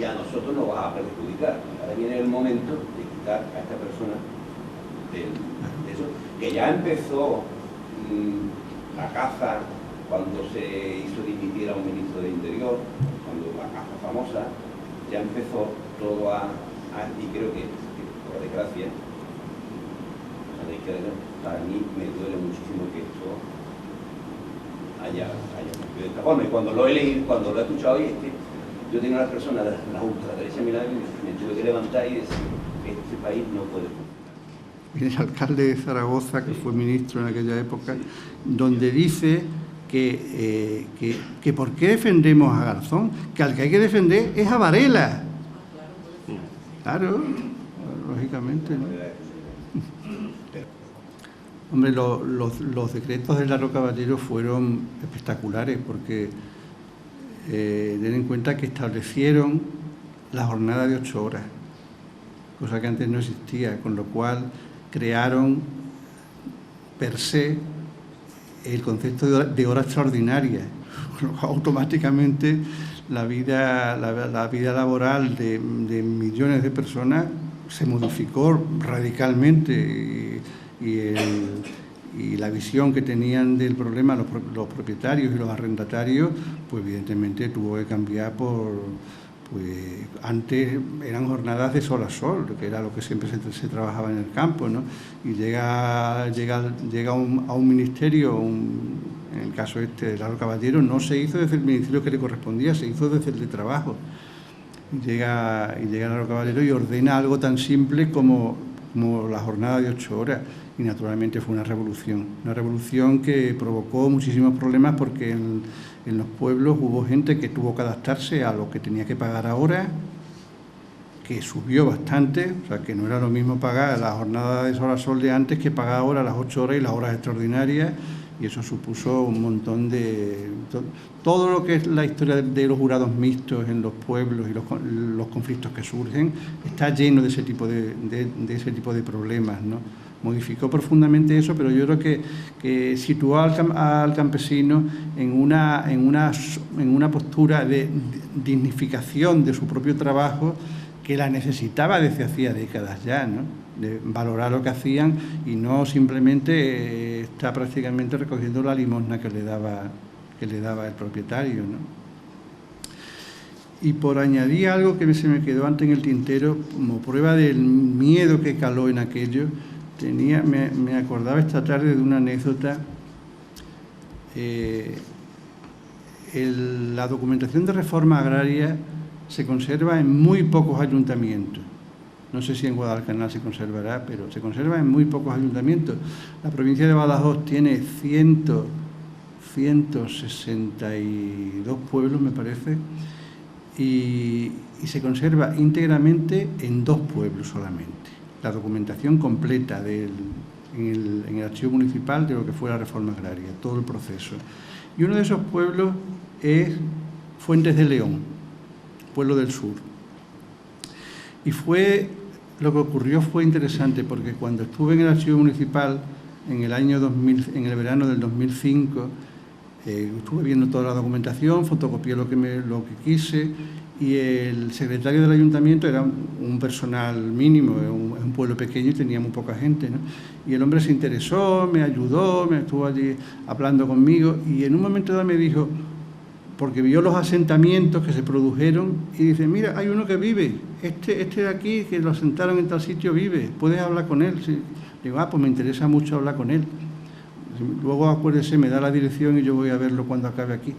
y a nosotros nos va a perjudicar. Ahora viene el momento de quitar a esta persona de eso, que ya empezó la caza cuando se hizo dimitir a un ministro del Interior, cuando la caza famosa, ya empezó todo y creo que por desgracia, a la izquierda, para mí me duele muchísimo que esto haya ocurrido de esta forma. Y cuando lo he leído, cuando lo he escuchado hoy, es que yo tengo una persona de la ultraderecha mirando y me tuve que levantar y decir, este país no puede funcionar. El alcalde de Zaragoza, que fue ministro en aquella época, donde dice que ¿por qué defendemos a Garzón? Que al que hay que defender es a Varela. Claro, lógicamente, ¿no? Hombre, los decretos de Larro Caballero fueron espectaculares porque ten en cuenta que establecieron la jornada de 8 horas, cosa que antes no existía, con lo cual crearon per se el concepto de hora extraordinaria. Automáticamente la vida laboral de millones de personas se modificó radicalmente y la visión que tenían del problema los propietarios y los arrendatarios, pues evidentemente tuvo que cambiar pues antes eran jornadas de sol a sol, que era lo que siempre se trabajaba en el campo, ¿no? Y llega a un ministerio, en el caso este de Larro Caballero, no se hizo desde el ministerio que le correspondía, se hizo desde el de trabajo. Llega Larro Caballero y ordena algo tan simple como la jornada de 8 horas. Y naturalmente fue una revolución que provocó muchísimos problemas porque en los pueblos hubo gente que tuvo que adaptarse a lo que tenía que pagar ahora, que subió bastante, o sea que no era lo mismo pagar la jornada de sol a sol de antes que pagar ahora las 8 horas y las horas extraordinarias, y eso supuso un montón de... Todo lo que es la historia de los jurados mixtos en los pueblos y los conflictos que surgen está lleno de ese tipo de problemas, ¿no? Modificó profundamente eso, pero yo creo que situó al campesino en una postura de dignificación de su propio trabajo que la necesitaba desde hacía décadas ya, ¿no? De valorar lo que hacían y no simplemente está prácticamente recogiendo la limosna que le daba el propietario, ¿no? Y por añadir algo que se me quedó antes en el tintero, como prueba del miedo que caló en aquello, me acordaba esta tarde de una anécdota. La documentación de reforma agraria se conserva en muy pocos ayuntamientos. No sé si en Guadalcanal se conservará, pero se conserva en muy pocos ayuntamientos. La provincia de Badajoz tiene 162 pueblos, me parece, y se conserva íntegramente en 2 pueblos solamente. La documentación completa en el archivo municipal de lo que fue la reforma agraria, todo el proceso. Y uno de esos pueblos es Fuentes de León, pueblo del sur. Y lo que ocurrió fue interesante, porque cuando estuve en el archivo municipal en el verano del 2005, estuve viendo toda la documentación, fotocopié lo que quise, y el secretario del ayuntamiento era un personal mínimo, es un pueblo pequeño y tenía muy poca gente, ¿no? Y el hombre se interesó, me ayudó, me estuvo allí hablando conmigo y en un momento dado me dijo, porque vio los asentamientos que se produjeron y dice, mira, hay uno que vive, este de aquí que lo asentaron en tal sitio vive, puedes hablar con él. Sí. Digo, pues me interesa mucho hablar con él. Luego acuérdese, me da la dirección y yo voy a verlo cuando acabe aquí.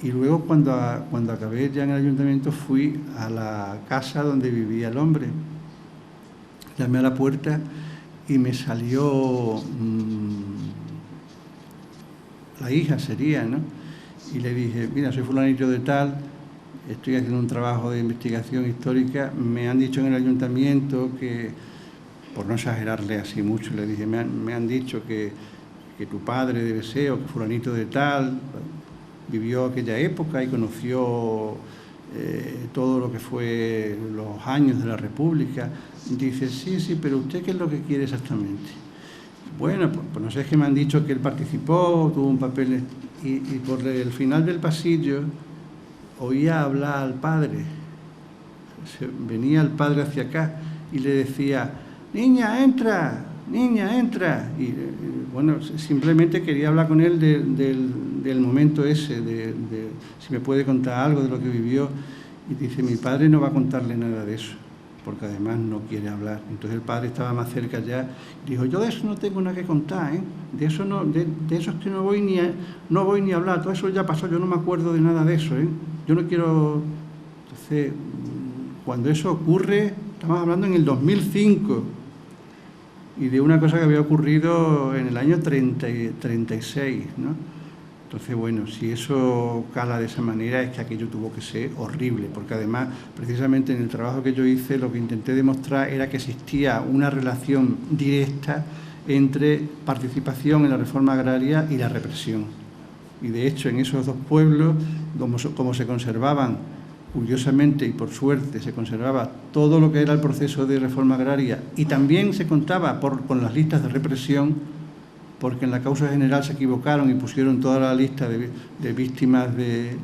Y luego cuando acabé ya en el ayuntamiento fui a la casa donde vivía el hombre. Llamé a la puerta y me salió la hija sería, ¿no? Y le dije, mira, soy fulanito de tal, estoy haciendo un trabajo de investigación histórica, me han dicho en el ayuntamiento que, por no exagerarle así mucho, le dije, me han dicho que tu padre debe ser, o que fulanito de tal, vivió aquella época y conoció todo lo que fue los años de la República. Dice, sí, pero ¿usted qué es lo que quiere exactamente? Bueno, pues no sé, es que me han dicho que él participó, tuvo un papel... Y por el final del pasillo oía hablar al padre venía el padre hacia acá y le decía: niña, entra, niña, entra. Y bueno, simplemente quería hablar con él del momento ese, de si me puede contar algo de lo que vivió. Y dice: mi padre no va a contarle nada de eso, porque además no quiere hablar. Entonces el padre estaba más cerca ya y dijo: yo de eso no tengo nada que contar, ¿eh? De eso es que no voy ni a hablar, todo eso ya pasó, yo no me acuerdo de nada de eso, ¿eh? Yo no quiero... Entonces, cuando eso ocurre, estamos hablando en el 2005, y de una cosa que había ocurrido en el año 36, ¿no? Entonces, bueno, si eso cala de esa manera, es que aquello tuvo que ser horrible, porque además, precisamente en el trabajo que yo hice, lo que intenté demostrar era que existía una relación directa entre participación en la reforma agraria y la represión. Y de hecho, en esos dos pueblos, como se conservaban, curiosamente y por suerte, se conservaba todo lo que era el proceso de reforma agraria, y también se contaba con las listas de represión, porque en la causa general se equivocaron y pusieron toda la lista de víctimas de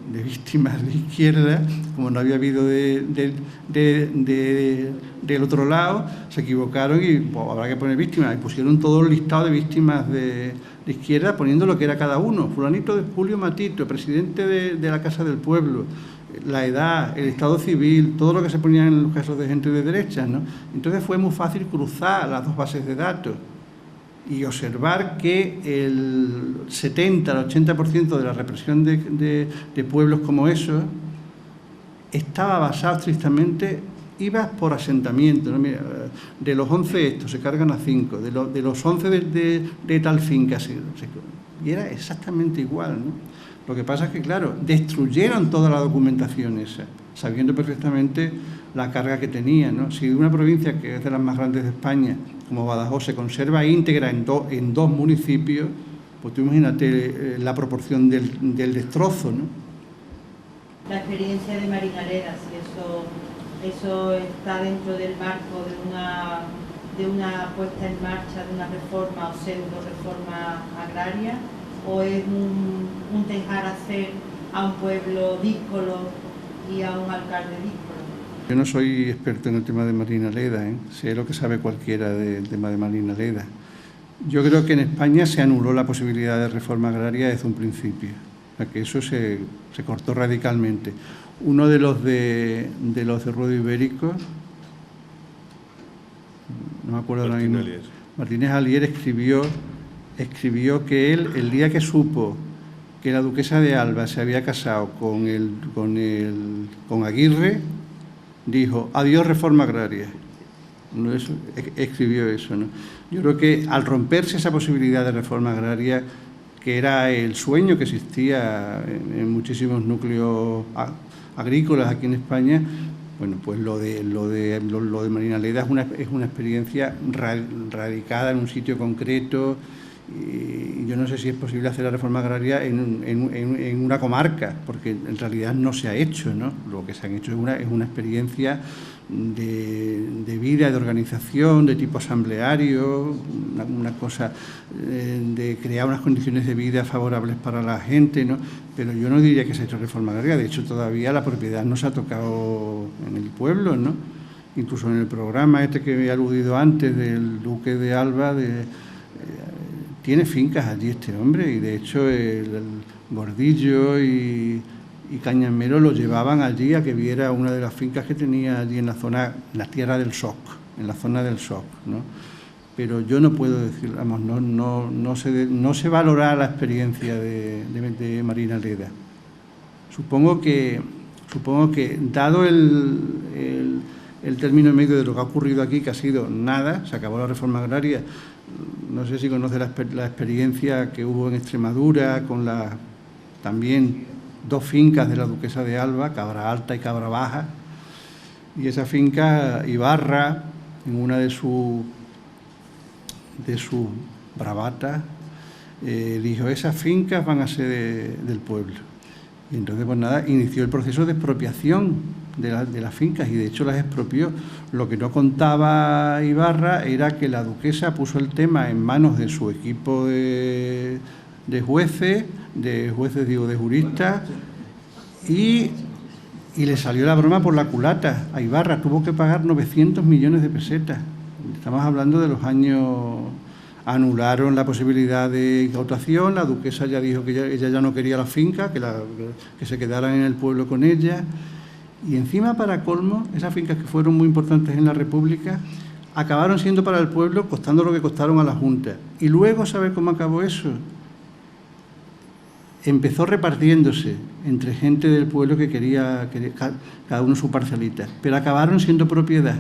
izquierda, como no había habido del otro lado, se equivocaron y pues, habrá que poner víctimas, y pusieron todo el listado de víctimas de izquierda, poniendo lo que era cada uno: fulanito de Julio Matito, presidente de la Casa del Pueblo, la edad, el estado civil, todo lo que se ponía en los casos de gente de derecha, ¿no? Entonces fue muy fácil cruzar las dos bases de datos y observar que el 70 al 80% de la represión de pueblos como esos estaba basado estrictamente, iba por asentamiento, ¿no? Mira, de los 11 estos se cargan a 5, de los 11 de tal finca, y era exactamente igual, ¿no? Lo que pasa es que, claro, destruyeron toda la documentación esa, sabiendo perfectamente la carga que tenía, ¿no? Si una provincia que es de las más grandes de España, como Badajoz, se conserva íntegra en dos municipios, pues tú imagínate la proporción del destrozo, ¿no? La experiencia de Marinaleda, si eso está dentro del marco de una puesta en marcha de una reforma o pseudo-reforma agraria, o es un dejar hacer a un pueblo díscolo y a un alcalde díscolo. Yo no soy experto en el tema de Marinaleda, ¿eh? Sé lo que sabe cualquiera del tema de Marinaleda. Yo creo que en España se anuló la posibilidad de reforma agraria desde un principio, o sea, que eso se cortó radicalmente. Uno de los de Ruedo Ibérico, no me acuerdo ahora mismo, Martínez Alier escribió que él, el día que supo que la duquesa de Alba se había casado con Aguirre, dijo: adiós reforma agraria. No, escribió eso, ¿no? Yo creo que al romperse esa posibilidad de reforma agraria, que era el sueño que existía en muchísimos núcleos agrícolas aquí en España, bueno, pues lo de Marinaleda es una experiencia radicada en un sitio concreto, y yo no sé si es posible hacer la reforma agraria en una comarca, porque en realidad no se ha hecho, ¿no? Lo que se han hecho es una experiencia de vida, de organización, de tipo asambleario, una cosa de crear unas condiciones de vida favorables para la gente, ¿no? Pero yo no diría que se ha hecho reforma agraria. De hecho, todavía la propiedad no se ha tocado en el pueblo, ¿no? Incluso en el programa este que he aludido antes del duque de Alba, tiene fincas allí este hombre, y de hecho el Gordillo y Cañamero lo llevaban allí a que viera una de las fincas que tenía allí en la tierra del Soc, en la zona del Soc, ¿no? Pero yo no puedo decir, vamos, no se valora la experiencia de Marinaleda. Supongo que dado el término medio de lo que ha ocurrido aquí, que ha sido nada, se acabó la reforma agraria. No sé si conoce la experiencia que hubo en Extremadura con también dos fincas de la duquesa de Alba, Cabra Alta y Cabra Baja, y esa finca, Ibarra, en una de sus bravatas, dijo: esas fincas van a ser del pueblo. Y entonces, pues nada, inició el proceso de expropiación de las fincas, y de hecho las expropió. Lo que no contaba Ibarra era que la duquesa puso el tema en manos de su equipo de juristas, y y le salió la broma por la culata. A Ibarra tuvo que pagar 900 millones de pesetas. Estamos hablando de los años... Anularon la posibilidad de incautación, la duquesa ya dijo que ella ya no quería la finca, que se quedaran en el pueblo con ella. Y encima, para colmo, esas fincas que fueron muy importantes en la República acabaron siendo para el pueblo costando lo que costaron a la Junta. Y luego, ¿sabe cómo acabó eso? Empezó repartiéndose entre gente del pueblo que quería cada uno su parcelita, pero acabaron siendo propiedad.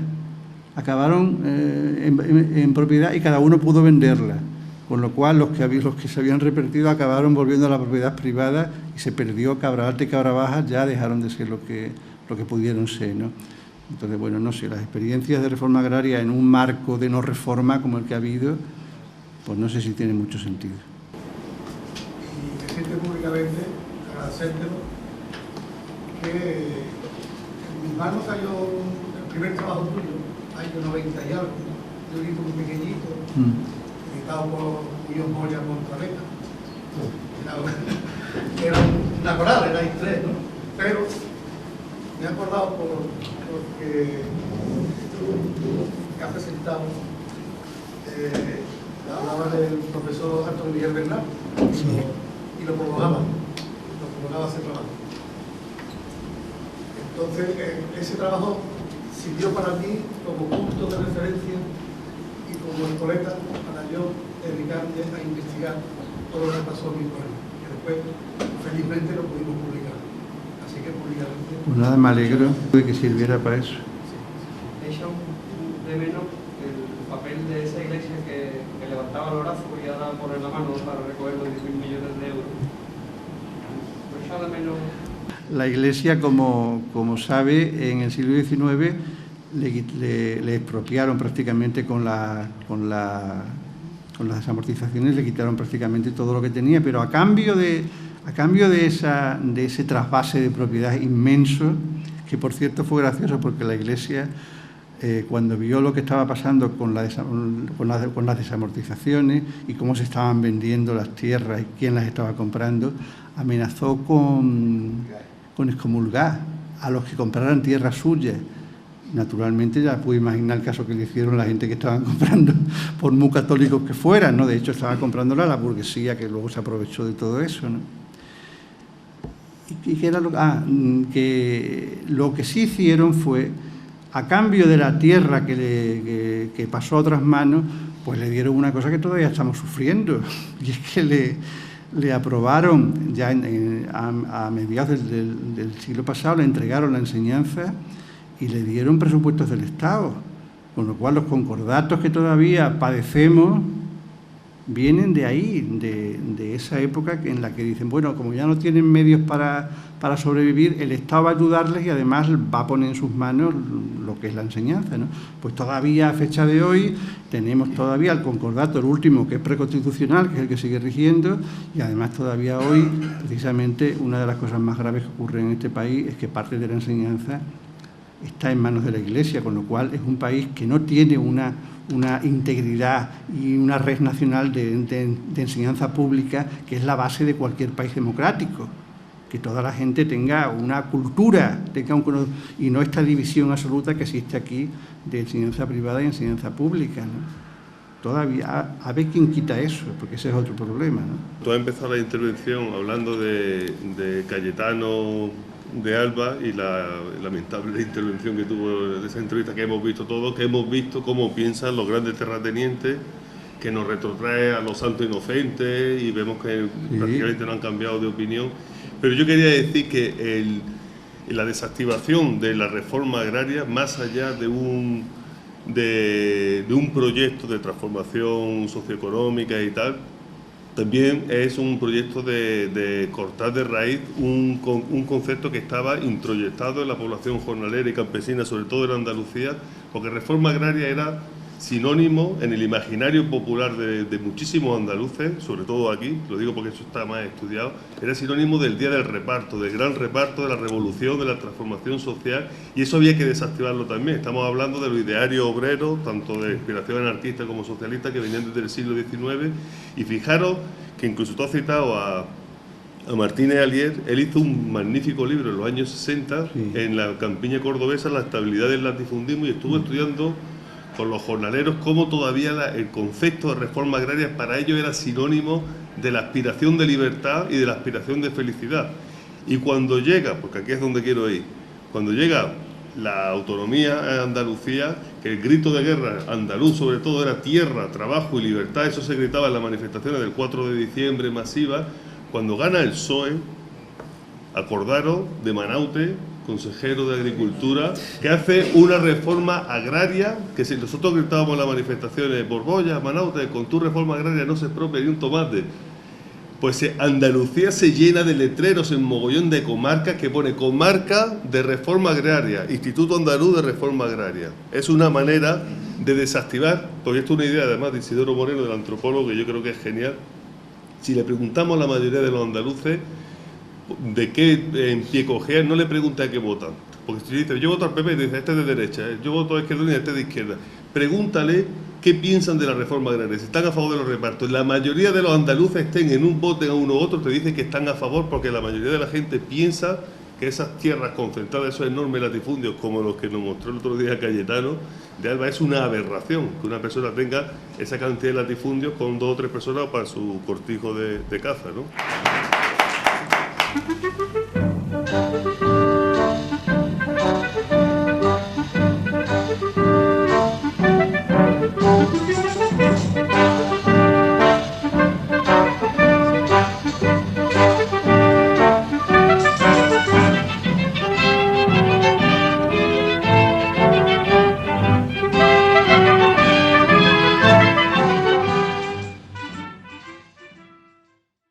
Acabaron en propiedad y cada uno pudo venderla, con lo cual los que se habían repartido acabaron volviendo a la propiedad privada y se perdió. Cabra Alta y Cabra Baja ya dejaron de ser lo que pudieron ser, ¿no? Entonces, bueno, no sé, las experiencias de reforma agraria en un marco de no reforma como el que ha habido, pues no sé si tiene mucho sentido. Y decirte públicamente, agradecértelo, que en mis manos salió el primer trabajo tuyo, año 90 y algo, un librito muy pequeñito, editado por Guillón Moya Montaleta. Era una coral, erais tres, ¿no? Pero me he acordado porque que ha presentado, hablaba del profesor Antonio Miguel Bernal y lo prolongaba ese trabajo. Entonces, ese trabajo sirvió para mí como punto de referencia y como escoleta para yo dedicarme a investigar todo lo que pasó en mi pueblo, que después felizmente lo pudimos publicar, así que públicamente. Pues nada, me alegro de que sirviera para eso. Echa de menos el papel de esa iglesia que levantaba los brazos y ahora poner la mano para recoger los 10.000 millones de euros. Echa de menos. La Iglesia, como sabe, en el siglo XIX le expropiaron prácticamente con las desamortizaciones, le quitaron prácticamente todo lo que tenía, pero a cambio de ese trasvase de propiedad inmenso, que por cierto fue gracioso porque la Iglesia, cuando vio lo que estaba pasando con las desamortizaciones y cómo se estaban vendiendo las tierras y quién las estaba comprando, amenazó con excomulgar a los que compraran tierras suyas. Naturalmente ya pude imaginar el caso que le hicieron la gente que estaban comprando, por muy católicos que fueran, ¿no? De hecho estaba comprándola la burguesía, que luego se aprovechó de todo eso, ¿no? ¿Y qué era que lo que sí hicieron fue, a cambio de la tierra que pasó a otras manos, pues le dieron una cosa que todavía estamos sufriendo, y es que le aprobaron ya a mediados del siglo pasado, le entregaron la enseñanza y le dieron presupuestos del Estado, con lo cual los concordatos que todavía padecemos vienen de ahí, de esa época en la que dicen, bueno, como ya no tienen medios para sobrevivir, el Estado va a ayudarles y además va a poner en sus manos lo que es la enseñanza, ¿no? Pues todavía a fecha de hoy tenemos todavía el concordato, el último, que es preconstitucional, que es el que sigue rigiendo, y además todavía hoy, precisamente, una de las cosas más graves que ocurren en este país es que parte de la enseñanza está en manos de la Iglesia, con lo cual es un país que no tiene una integridad y una red nacional de enseñanza pública, que es la base de cualquier país democrático, que toda la gente tenga una cultura, y no esta división absoluta que existe aquí de enseñanza privada y enseñanza pública, ¿no? Todavía, a ver quién quita eso, porque ese es otro problema, ¿no? Tú has empezado la intervención hablando de Cayetano de Alba y la lamentable intervención que tuvo de esa entrevista que hemos visto todos, que hemos visto cómo piensan los grandes terratenientes, que nos retrotrae a los santos inocentes y vemos que prácticamente no han cambiado de opinión. Pero yo quería decir que la desactivación de la reforma agraria, más allá de un proyecto de transformación socioeconómica y tal, también es un proyecto de cortar de raíz un concepto que estaba introyectado en la población jornalera y campesina, sobre todo en Andalucía, porque reforma agraria era sinónimo en el imaginario popular de muchísimos andaluces, sobre todo aquí, lo digo porque eso está más estudiado, era sinónimo del día del reparto, del gran reparto, de la revolución, de la transformación social, y eso había que desactivarlo también. Estamos hablando de los idearios obreros, tanto de inspiración anarquista como socialista, que venían desde el siglo XIX, y fijaros que incluso tú has citado a a Martínez Alier. Él hizo un magnífico libro en los años 60, Sí. en la campiña cordobesa, La estabilidad del latifundismo, y estuvo estudiando con los jornaleros cómo todavía el concepto de reforma agraria para ellos era sinónimo de la aspiración de libertad y de la aspiración de felicidad. Y cuando llega, porque aquí es donde quiero ir, cuando llega la autonomía en Andalucía, que el grito de guerra andaluz sobre todo era tierra, trabajo y libertad, eso se gritaba en las manifestaciones del 4 de diciembre masivas. Cuando gana el PSOE, acordaros de Manaute, consejero de Agricultura, que hace una reforma agraria, que si nosotros gritábamos en las manifestaciones, Borbolla, Manaute, con tu reforma agraria no se expropia ni un tomate. Pues Andalucía se llena de letreros en mogollón de comarcas que pone comarca de reforma agraria, Instituto Andaluz de Reforma Agraria. Es una manera de desactivar, porque esto es una idea además de Isidoro Moreno, del antropólogo, que yo creo que es genial. Si le preguntamos a la mayoría de los andaluces de qué en pie cojean, no le pregunta a qué votan. Porque si dice, yo voto al PP, dice, este es de derecha, yo voto a Izquierda Unida, este es de izquierda. Pregúntale qué piensan de la reforma agraria, si están a favor de los repartos. La mayoría de los andaluces estén en un voto a uno u otro, te dicen que están a favor, porque la mayoría de la gente piensa que esas tierras concentradas, esos enormes latifundios como los que nos mostró el otro día Cayetano de Alba, es una aberración que una persona tenga esa cantidad de latifundios con 2 o 3 personas para su cortijo de caza, ¿no?